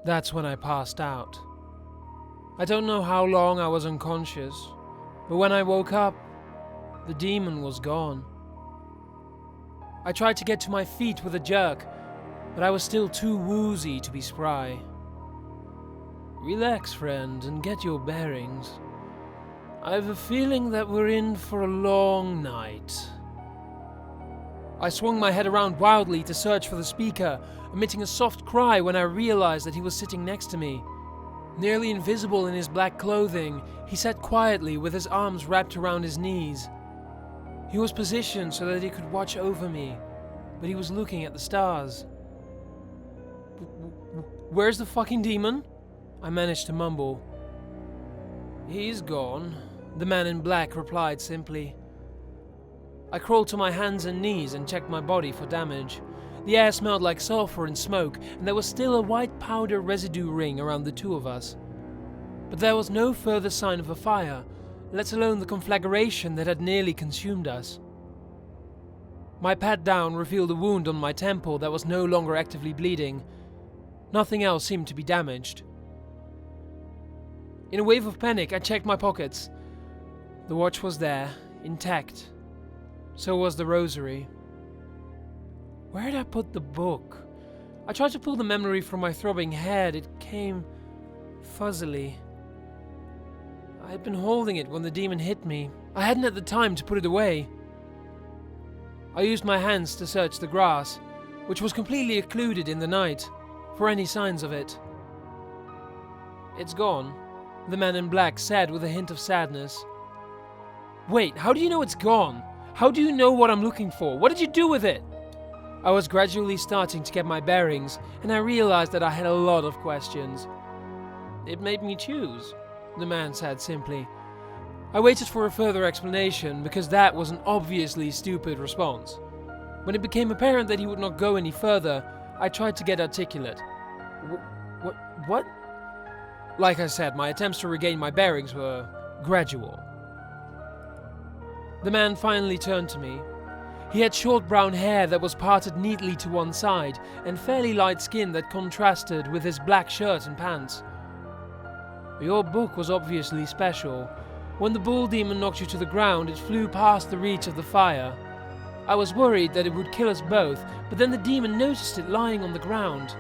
That's when I passed out. I don't know how long I was unconscious, but when I woke up, the demon was gone. I tried to get to my feet with a jerk, but I was still too woozy to be spry. Relax, friend, and get your bearings. I have a feeling that we're in for a long night. I swung my head around wildly to search for the speaker, emitting a soft cry when I realized that he was sitting next to me. Nearly invisible in his black clothing, he sat quietly with his arms wrapped around his knees. He was positioned so that he could watch over me, but he was looking at the stars. Where's the fucking demon? I managed to mumble. He's gone, the man in black replied simply. I crawled to my hands and knees and checked my body for damage. The air smelled like sulfur and smoke, and there was still a white powder residue ring around the two of us. But there was no further sign of a fire, let alone the conflagration that had nearly consumed us. My pat-down revealed a wound on my temple that was no longer actively bleeding. Nothing else seemed to be damaged. In a wave of panic, I checked my pockets. The watch was there, intact. So was the rosary. Where had I put the book? I tried to pull the memory from my throbbing head. It came fuzzily. I had been holding it when the demon hit me. I hadn't had the time to put it away. I used my hands to search the grass, which was completely occluded in the night, for any signs of it. It's gone, the man in black said with a hint of sadness. Wait, how do you know it's gone? How do you know what I'm looking for? What did you do with it? I was gradually starting to get my bearings, and I realized that I had a lot of questions. It made me choose, the man said simply. I waited for a further explanation, because that was an obviously stupid response. When it became apparent that he would not go any further, I tried to get articulate. What? Like I said, my attempts to regain my bearings were gradual. The man finally turned to me. He had short brown hair that was parted neatly to one side, and fairly light skin that contrasted with his black shirt and pants. Your book was obviously special. When the bull demon knocked you to the ground, it flew past the reach of the fire. I was worried that it would kill us both, but then the demon noticed it lying on the ground.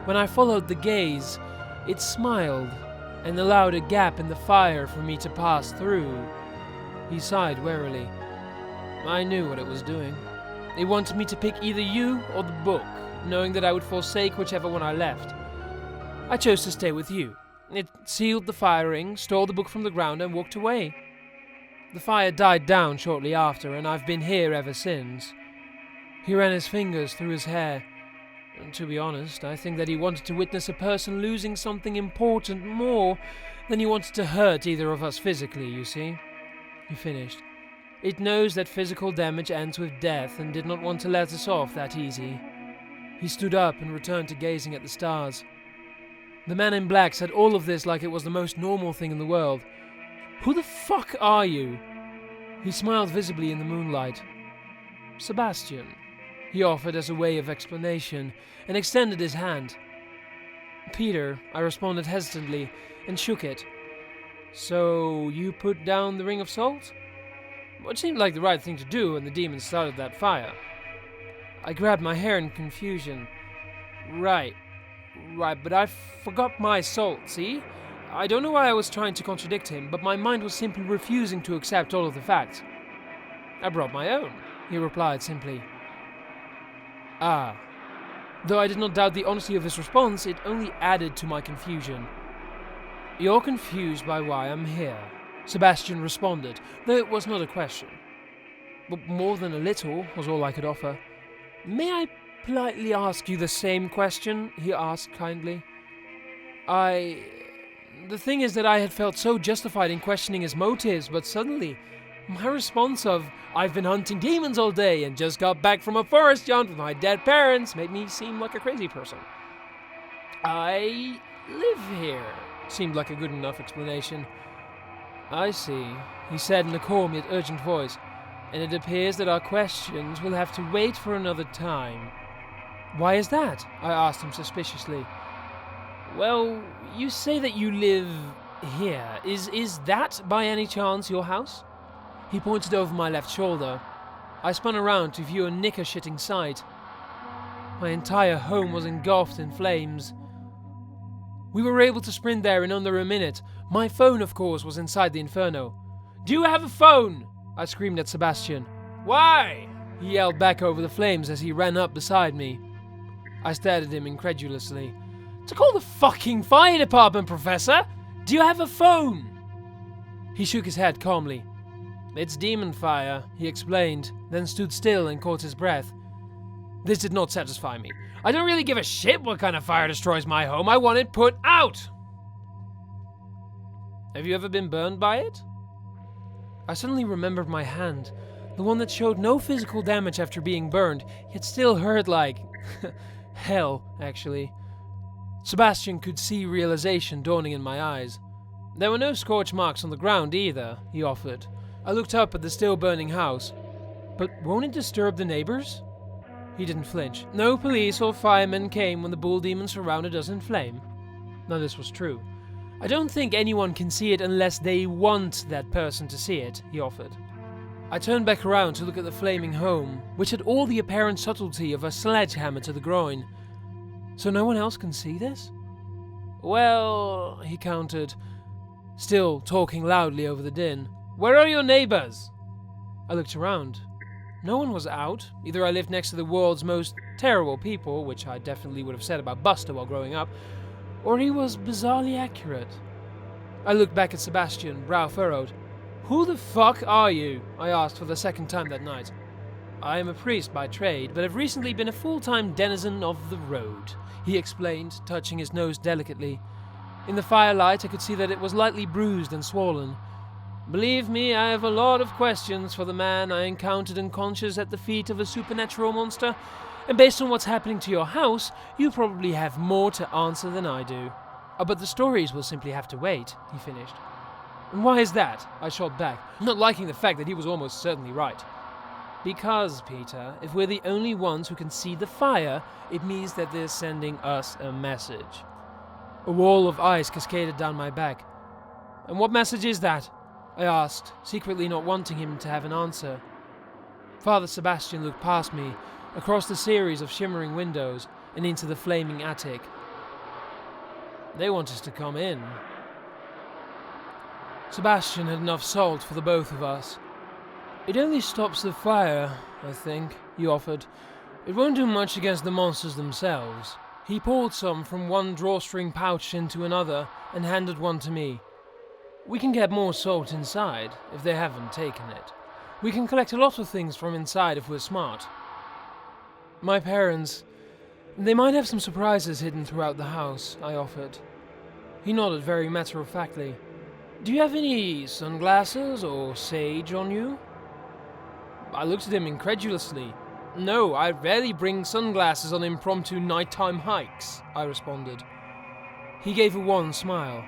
When I followed the gaze, it smiled and allowed a gap in the fire for me to pass through. He sighed wearily. I knew what it was doing. It wanted me to pick either you or the book, knowing that I would forsake whichever one I left. I chose to stay with you. It sealed the firing, stole the book from the ground, and walked away. The fire died down shortly after, and I've been here ever since. He ran his fingers through his hair. And to be honest, I think that he wanted to witness a person losing something important more than he wanted to hurt either of us physically, you see. He finished. It knows that physical damage ends with death and did not want to let us off that easy. He stood up and returned to gazing at the stars. The man in black said all of this like it was the most normal thing in the world. Who the fuck are you? He smiled visibly in the moonlight. Sebastian, he offered as a way of explanation, and extended his hand. Peter, I responded hesitantly, and shook it. So, you put down the ring of salt? What seemed like the right thing to do when the demon started that fire. I grabbed my hair in confusion. Right, but I forgot my salt, see? I don't know why I was trying to contradict him, but my mind was simply refusing to accept all of the facts. I brought my own, he replied simply. Ah. Though I did not doubt the honesty of his response, it only added to my confusion. You're confused by why I'm here, Sebastian responded, though it was not a question. But more than a little was all I could offer. May I politely ask you the same question? He asked kindly. The thing is that I had felt so justified in questioning his motives, but suddenly, my response of, I've been hunting demons all day and just got back from a forest jaunt with my dead parents, made me seem like a crazy person. I live here, seemed like a good enough explanation. I see, he said in a calm yet urgent voice, and it appears that our questions will have to wait for another time. Why is that? I asked him suspiciously. Well, you say that you live here. Is that by any chance your house? He pointed over my left shoulder. I spun around to view a knicker-shitting sight. My entire home was engulfed in flames. We were able to sprint there in under a minute. My phone, of course, was inside the inferno. "Do you have a phone?" I screamed at Sebastian. "Why?" he yelled back over the flames as he ran up beside me. I stared at him incredulously. "To call the fucking fire department, Professor! Do you have a phone?" He shook his head calmly. "It's demon fire," he explained, then stood still and caught his breath. This did not satisfy me. I don't really give a shit what kind of fire destroys my home. I want it put out! Have you ever been burned by it? I suddenly remembered my hand, the one that showed no physical damage after being burned, yet still hurt like hell, actually. Sebastian could see realization dawning in my eyes. There were no scorch marks on the ground either, he offered. I looked up at the still burning house. But won't it disturb the neighbors? He didn't flinch. No police or firemen came when the bull demon surrounded us in flame. Now this was true. I don't think anyone can see it unless they want that person to see it, he offered. I turned back around to look at the flaming home, which had all the apparent subtlety of a sledgehammer to the groin. So no one else can see this? Well, he countered, still talking loudly over the din. Where are your neighbors? I looked around. No one was out. Either I lived next to the world's most terrible people, which I definitely would have said about Buster while growing up, or he was bizarrely accurate. I looked back at Sebastian, brow furrowed. Who the fuck are you? I asked for the second time that night. I am a priest by trade, but have recently been a full-time denizen of the road, he explained, touching his nose delicately. In the firelight, I could see that it was lightly bruised and swollen. Believe me, I have a lot of questions for the man I encountered unconscious at the feet of a supernatural monster, and based on what's happening to your house, you probably have more to answer than I do. Oh, but the stories will simply have to wait, he finished. And why is that? I shot back, not liking the fact that he was almost certainly right. Because, Peter, if we're the only ones who can see the fire, it means that they're sending us a message. A wall of ice cascaded down my back. And what message is that? I asked, secretly not wanting him to have an answer. Father Sebastian looked past me, across the series of shimmering windows, and into the flaming attic. They want us to come in. Sebastian had enough salt for the both of us. It only stops the fire, I think, he offered. It won't do much against the monsters themselves. He poured some from one drawstring pouch into another, and handed one to me. We can get more salt inside, if they haven't taken it. We can collect a lot of things from inside if we're smart. My parents, they might have some surprises hidden throughout the house, I offered. He nodded very matter-of-factly. Do you have any sunglasses or sage on you? I looked at him incredulously. No, I rarely bring sunglasses on impromptu nighttime hikes, I responded. He gave a wan smile.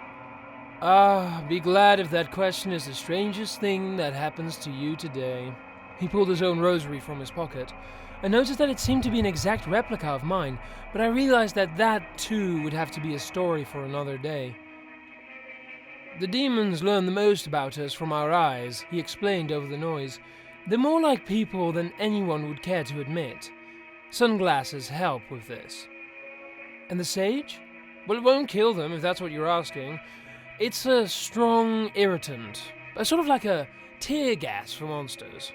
Be glad if that question is the strangest thing that happens to you today. He pulled his own rosary from his pocket. I noticed that it seemed to be an exact replica of mine, but I realized that that too would have to be a story for another day. The demons learn the most about us from our eyes, he explained over the noise. They're more like people than anyone would care to admit. Sunglasses help with this. And the sage? Well, it won't kill them, if that's what you're asking. It's a strong irritant, sort of like a tear gas for monsters.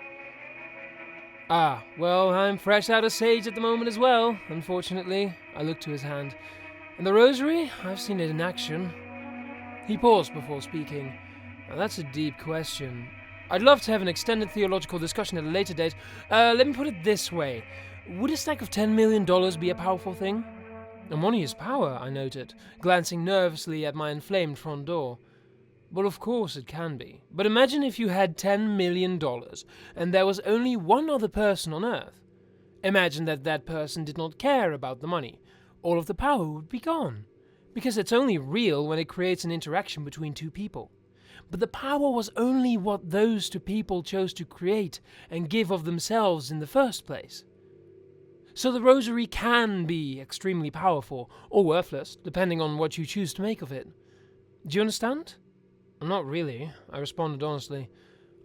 Well, I'm fresh out of sage at the moment as well, unfortunately. I looked to his hand. And the rosary? I've seen it in action. He paused before speaking. Now, that's a deep question. I'd love to have an extended theological discussion at a later date. Let me put it this way. Would a stack of $10 million be a powerful thing? And money is power, I noted, glancing nervously at my inflamed front door. Well, of course it can be. But imagine if you had $10 million, and there was only one other person on Earth. Imagine that that person did not care about the money. All of the power would be gone. Because it's only real when it creates an interaction between two people. But the power was only what those two people chose to create and give of themselves in the first place. So the rosary can be extremely powerful, or worthless, depending on what you choose to make of it. Do you understand? Not really, I responded honestly.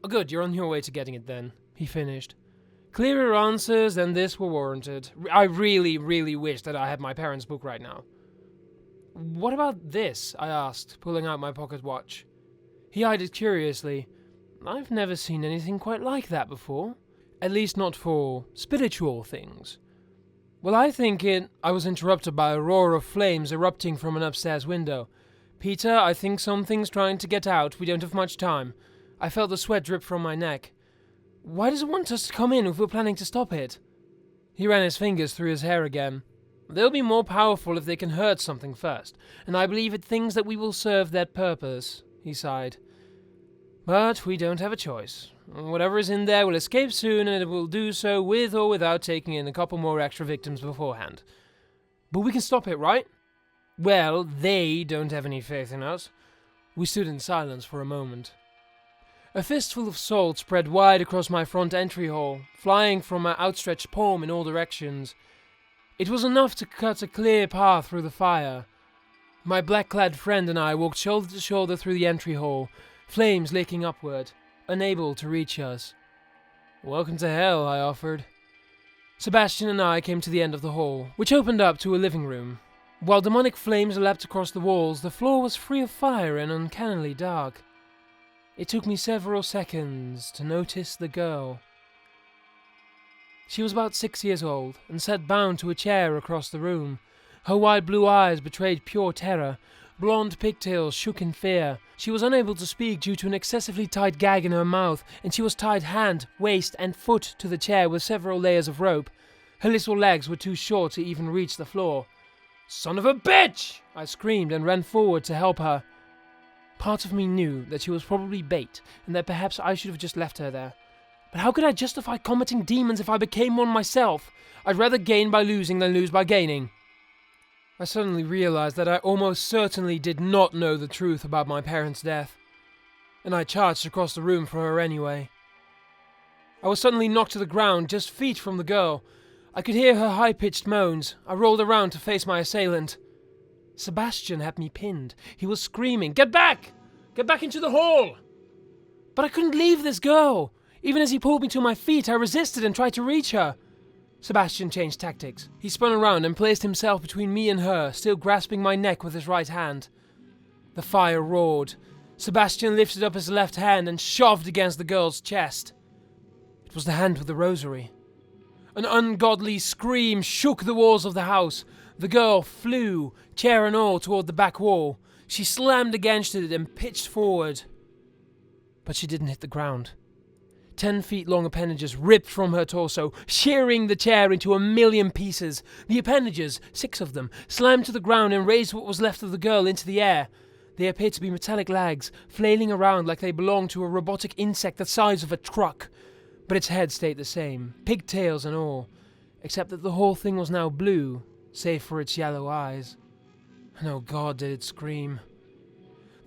Oh good, you're on your way to getting it then, he finished. Clearer answers than this were warranted. I really, really wish that I had my parents' book right now. What about this? I asked, pulling out my pocket watch. He eyed it curiously. I've never seen anything quite like that before. At least not for spiritual things. Well, I was interrupted by a roar of flames erupting from an upstairs window. Peter, I think something's trying to get out. We don't have much time. I felt the sweat drip from my neck. Why does it want us to come in if we're planning to stop it? He ran his fingers through his hair again. They'll be more powerful if they can hurt something first, and I believe it thinks that we will serve that purpose, he sighed. But we don't have a choice. Whatever is in there will escape soon, and it will do so with or without taking in a couple more extra victims beforehand. But we can stop it, right? Well, they don't have any faith in us. We stood in silence for a moment. A fistful of salt spread wide across my front entry hall, flying from my outstretched palm in all directions. It was enough to cut a clear path through the fire. My black-clad friend and I walked shoulder to shoulder through the entry hall, flames licking upward, unable to reach us. Welcome to hell, I offered. Sebastian and I came to the end of the hall, which opened up to a living room. While demonic flames leapt across the walls, the floor was free of fire and uncannily dark. It took me several seconds to notice the girl. She was about 6 years old, and sat bound to a chair across the room. Her wide blue eyes betrayed pure terror. Blonde pigtails shook in fear. She was unable to speak due to an excessively tight gag in her mouth, and she was tied hand, waist, and foot to the chair with several layers of rope. Her little legs were too short to even reach the floor. "Son of a bitch!" I screamed and ran forward to help her. Part of me knew that she was probably bait, and that perhaps I should have just left her there. But how could I justify combating demons if I became one myself? I'd rather gain by losing than lose by gaining. I suddenly realized that I almost certainly did not know the truth about my parents' death, and I charged across the room for her anyway. I was suddenly knocked to the ground just feet from the girl. I could hear her high-pitched moans. I rolled around to face my assailant. Sebastian had me pinned. He was screaming, "Get back! Get back into the hall!" But I couldn't leave this girl. Even as he pulled me to my feet, I resisted and tried to reach her. Sebastian changed tactics. He spun around and placed himself between me and her, still grasping my neck with his right hand. The fire roared. Sebastian lifted up his left hand and shoved against the girl's chest. It was the hand with the rosary. An ungodly scream shook the walls of the house. The girl flew, chair and all, toward the back wall. She slammed against it and pitched forward. But she didn't hit the ground. 10-feet-long appendages ripped from her torso, shearing the chair into a million pieces. The appendages, 6 of them, slammed to the ground and raised what was left of the girl into the air. They appeared to be metallic legs, flailing around like they belonged to a robotic insect the size of a truck. But its head stayed the same, pigtails and all, except that the whole thing was now blue, save for its yellow eyes. And oh God, did it scream.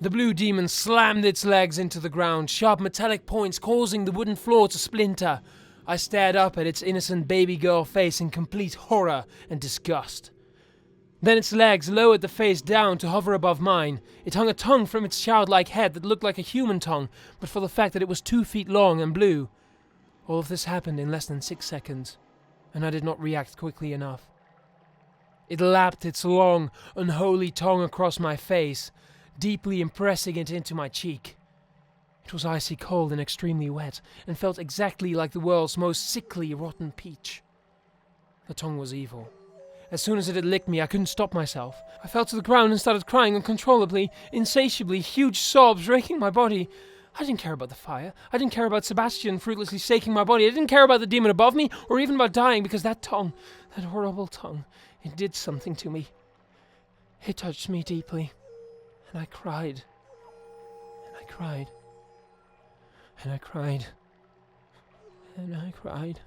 The blue demon slammed its legs into the ground, sharp metallic points causing the wooden floor to splinter. I stared up at its innocent baby girl face in complete horror and disgust. Then its legs lowered the face down to hover above mine. It hung a tongue from its childlike head that looked like a human tongue, but for the fact that it was 2 feet long and blue. All of this happened in less than 6 seconds, and I did not react quickly enough. It lapped its long, unholy tongue across my face, deeply impressing it into my cheek. It was icy cold and extremely wet, and felt exactly like the world's most sickly, rotten peach. The tongue was evil. As soon as it had licked me, I couldn't stop myself. I fell to the ground and started crying uncontrollably, insatiably, huge sobs raking my body. I didn't care about the fire. I didn't care about Sebastian fruitlessly staking my body. I didn't care about the demon above me, or even about dying, because that tongue, that horrible tongue, it did something to me. It touched me deeply. And I cried. And I cried. And I cried. And I cried.